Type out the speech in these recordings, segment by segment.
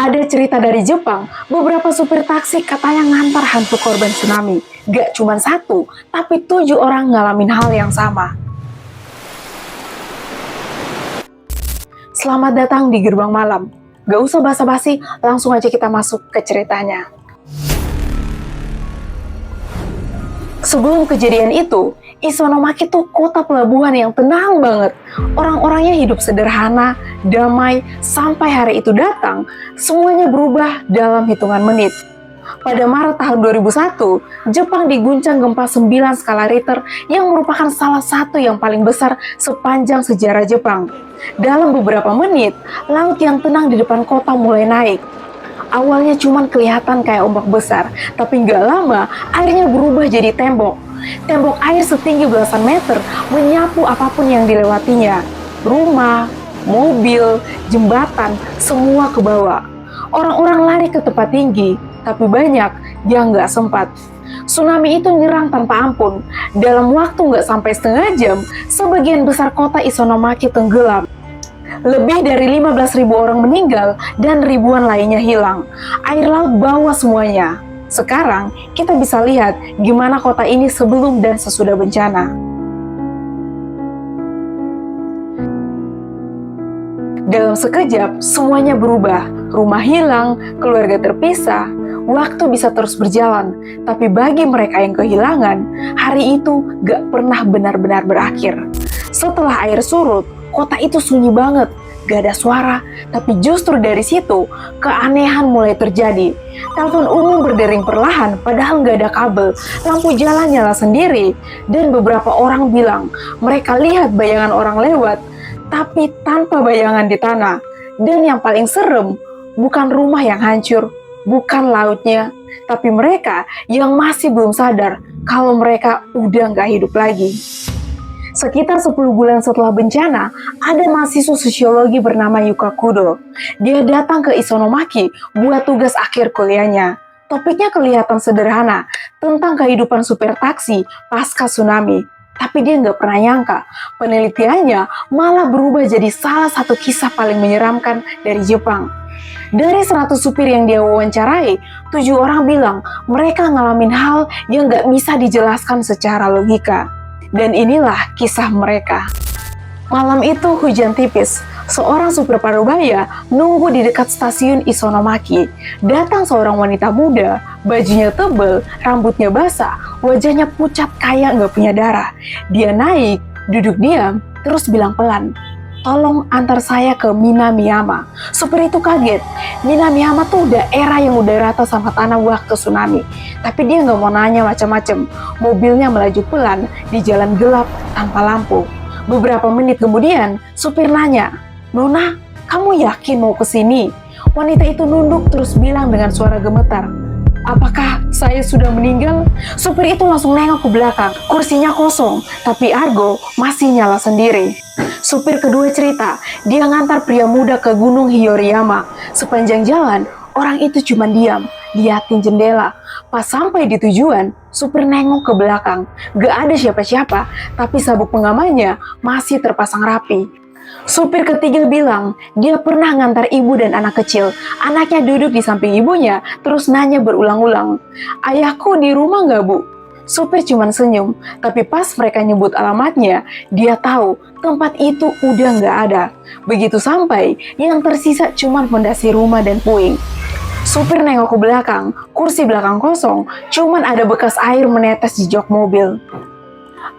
Ada cerita dari Jepang, beberapa supir taksi katanya ngantar hantu korban tsunami. Gak cuma satu, tapi 7 orang ngalamin hal yang sama. Selamat datang di Gerbang Malam. Gak usah basa-basi, langsung aja kita masuk ke ceritanya. Sebelum kejadian itu, Iswanomaki tuh kota pelabuhan yang tenang banget. Orang-orangnya hidup sederhana, damai, sampai hari itu datang, semuanya berubah dalam hitungan menit. Pada Maret tahun 2001, Jepang diguncang gempa 9 skala Richter yang merupakan salah satu yang paling besar sepanjang sejarah Jepang. Dalam beberapa menit, laut yang tenang di depan kota mulai naik. Awalnya cuma kelihatan kayak ombak besar, tapi nggak lama airnya berubah jadi tembok. Tembok air setinggi belasan meter menyapu apapun yang dilewatinya. Rumah, mobil, jembatan, semua ke bawah. Orang-orang lari ke tempat tinggi, tapi banyak yang nggak sempat. Tsunami itu nyerang tanpa ampun. Dalam waktu nggak sampai setengah jam, sebagian besar kota Iswanomaki tenggelam. Lebih dari 15.000 orang meninggal dan ribuan lainnya hilang. Air laut bawa semuanya. Sekarang kita bisa lihat gimana kota ini sebelum dan sesudah bencana. Dalam sekejap semuanya berubah. Rumah hilang, keluarga terpisah, waktu bisa terus berjalan. Tapi bagi mereka yang kehilangan, hari itu gak pernah benar-benar berakhir. Setelah air surut, kota itu sunyi banget, gak ada suara, tapi justru dari situ, keanehan mulai terjadi. Telepon umum berdering perlahan, padahal gak ada kabel, lampu jalan nyala sendiri, dan beberapa orang bilang, mereka lihat bayangan orang lewat, tapi tanpa bayangan di tanah. Dan yang paling serem, bukan rumah yang hancur, bukan lautnya, tapi mereka yang masih belum sadar kalau mereka udah gak hidup lagi. Sekitar 10 bulan setelah bencana, ada mahasiswa sosiologi bernama Yuka Kudo. Dia datang ke Iswanomaki buat tugas akhir kuliahnya. Topiknya kelihatan sederhana, tentang kehidupan supir taksi pasca tsunami. Tapi dia nggak pernah nyangka, penelitiannya malah berubah jadi salah satu kisah paling menyeramkan dari Jepang. Dari 100 supir yang dia wawancarai, 7 orang bilang mereka ngalamin hal yang nggak bisa dijelaskan secara logika. Dan inilah kisah mereka. Malam itu hujan tipis. Seorang supir parubaya nunggu di dekat stasiun Iswanomaki. Datang seorang wanita muda, bajunya tebal, rambutnya basah, wajahnya pucat kayak nggak punya darah. Dia naik, duduk diam, terus bilang pelan, "Tolong antar saya ke Minamiyama." Supir itu kaget. Minamiyama tuh daerah yang udah rata sama tanah waktu tsunami. Tapi dia nggak mau nanya macam-macam. Mobilnya melaju pelan di jalan gelap tanpa lampu. Beberapa menit kemudian, supir nanya, "Nona, kamu yakin mau ke sini?" Wanita itu nunduk terus bilang dengan suara gemetar, "Apakah saya sudah meninggal?" Supir itu langsung nengok ke belakang. Kursinya kosong, tapi argo masih nyala sendiri. Supir kedua cerita, dia ngantar pria muda ke Gunung Hiyoriyama. Sepanjang jalan, orang itu cuma diam, liatin jendela. Pas sampai di tujuan, supir nengok ke belakang. Gak ada siapa-siapa, tapi sabuk pengamannya masih terpasang rapi. Supir ketiga bilang, dia pernah ngantar ibu dan anak kecil. Anaknya duduk di samping ibunya, terus nanya berulang-ulang, "Ayahku di rumah gak, Bu?" Supir cuma senyum, tapi pas mereka nyebut alamatnya, dia tahu tempat itu udah gak ada. Begitu sampai, yang tersisa cuma fondasi rumah dan puing. Supir nengok ke belakang, kursi belakang kosong, cuman ada bekas air menetes di jok mobil.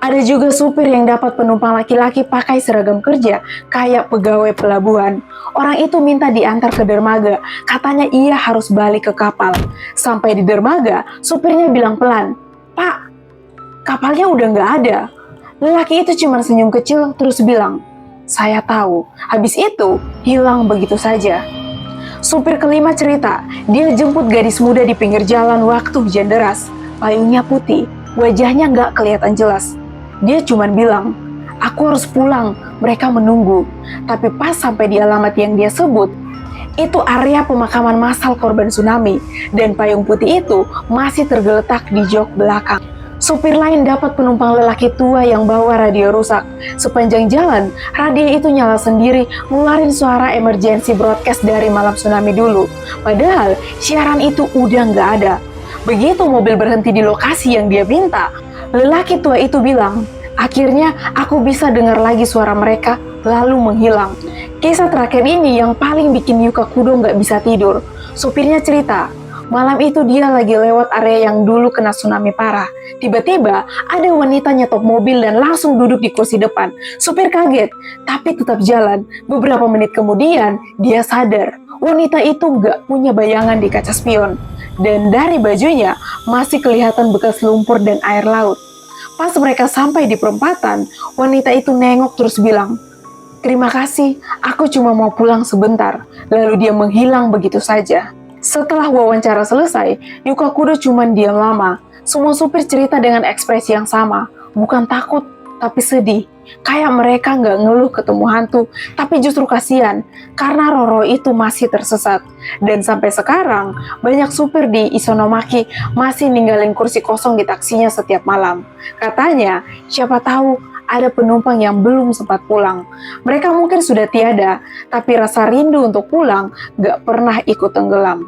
Ada juga supir yang dapat penumpang laki-laki pakai seragam kerja kayak pegawai pelabuhan. Orang itu minta diantar ke dermaga, katanya ia harus balik ke kapal. Sampai di dermaga, supirnya bilang pelan, "Pak, kapalnya udah nggak ada." Lelaki itu cuma senyum kecil terus bilang, "Saya tahu." Habis itu, hilang begitu saja. Supir kelima cerita, dia jemput gadis muda di pinggir jalan waktu hujan deras. Payungnya putih, wajahnya nggak kelihatan jelas. Dia cuma bilang, "Aku harus pulang, mereka menunggu." Tapi pas sampai di alamat yang dia sebut, itu area pemakaman massal korban tsunami, dan payung putih itu masih tergeletak di jok belakang. Supir lain dapat penumpang lelaki tua yang bawa radio rusak. Sepanjang jalan, radio itu nyala sendiri, ngeluarin suara emergency broadcast dari malam tsunami dulu. Padahal, siaran itu udah nggak ada. Begitu mobil berhenti di lokasi yang dia minta, lelaki tua itu bilang, "Akhirnya aku bisa dengar lagi suara mereka, lalu menghilang." Kisah terakhir ini yang paling bikin Yuka Kudo nggak bisa tidur. Supirnya cerita, malam itu dia lagi lewat area yang dulu kena tsunami parah. Tiba-tiba ada wanita nyetop mobil dan langsung duduk di kursi depan. Supir kaget, tapi tetap jalan. Beberapa menit kemudian, dia sadar. Wanita itu nggak punya bayangan di kaca spion. Dan dari bajunya masih kelihatan bekas lumpur dan air laut. Pas mereka sampai di perempatan, wanita itu nengok terus bilang, "Terima kasih, aku cuma mau pulang sebentar." Lalu dia menghilang begitu saja. Setelah wawancara selesai, Yuka Kudo cuma diam lama. Semua supir cerita dengan ekspresi yang sama, bukan takut, tapi sedih. Kayak mereka nggak ngeluh ketemu hantu, tapi justru kasihan, karena Roro itu masih tersesat. Dan sampai sekarang, banyak supir di Ishinomaki masih ninggalin kursi kosong di taksinya setiap malam. Katanya, siapa tahu ada penumpang yang belum sempat pulang. Mereka mungkin sudah tiada, tapi rasa rindu untuk pulang gak pernah ikut tenggelam.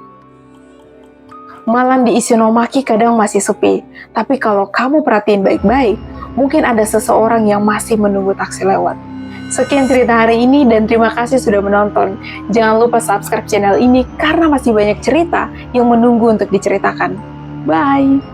Malam di Ishinomaki kadang masih sepi, tapi kalau kamu perhatiin baik-baik, mungkin ada seseorang yang masih menunggu taksi lewat. Sekian cerita hari ini dan terima kasih sudah menonton. Jangan lupa subscribe channel ini karena masih banyak cerita yang menunggu untuk diceritakan. Bye!